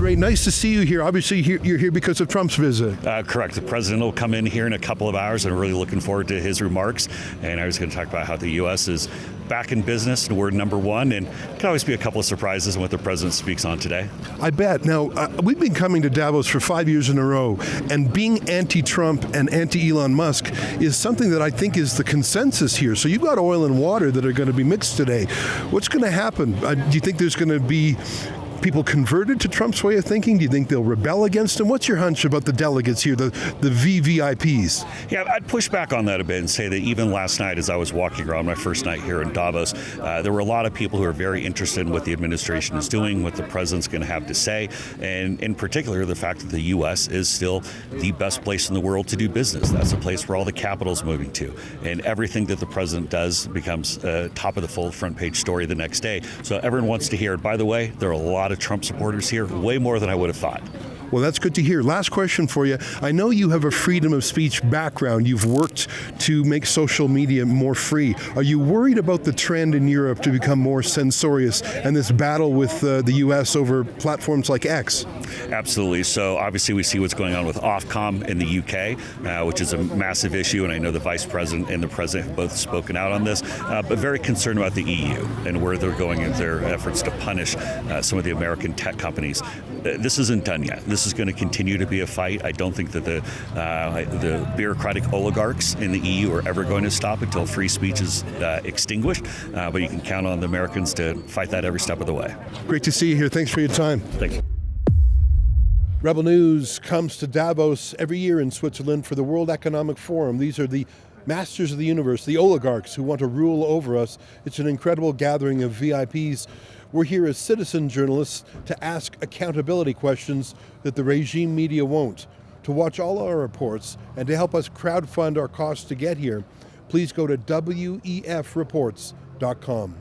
Great. Nice to see you here. Obviously, you're here because of Trump's visit. Correct. The president will come in here in a couple of hours, and I'm really looking forward to his remarks. And I was going to talk about how the U.S. is back in business and we're number one, and it can always be a couple of surprises in what the president speaks on today. I bet. Now, we've been coming to Davos for 5 years in a row, and being anti-Trump and anti-Elon Musk is something that I think is the consensus here. So you've got oil and water that are going to be mixed today. What's going to happen? Do you think there's going to be people converted to Trump's way of thinking? Do you think they'll rebel against him? What's your hunch about the delegates here, the VVIPs? Yeah, I'd push back on that a bit and say that even last night as I was walking around my first night here in Davos, there were a lot of people who are very interested in what the administration is doing, what the president's going to have to say, and in particular the fact that the U.S. is still the best place in the world to do business. That's a place where all the capital's moving to, and everything that the president does becomes top of the full front page story the next day. So everyone wants to hear it. By the way, there are a lot of Trump supporters here, way more than I would have thought. Well, that's good to hear. Last question for you. I know you have a freedom of speech background. You've worked to make social media more free. Are you worried about the trend in Europe to become more censorious and this battle with the U.S. over platforms like X? Absolutely. So obviously we see what's going on with Ofcom in the UK, which is a massive issue, and I know the vice president and the president have both spoken out on this, but very concerned about the EU and where they're going in their efforts to punish some of the American tech companies. This isn't done yet. This is going to continue to be a fight. I don't think that the bureaucratic oligarchs in the EU are ever going to stop until free speech is extinguished, but you can count on the Americans to fight that every step of the way. Great to see you here. Thanks for your time. Thanks. Rebel News comes to Davos every year in Switzerland for the World Economic Forum. These are the masters of the universe, the oligarchs who want to rule over us. It's an incredible gathering of VIPs. We're here as citizen journalists to ask accountability questions that the regime media won't. To watch all our reports and to help us crowdfund our costs to get here, please go to wefreports.com.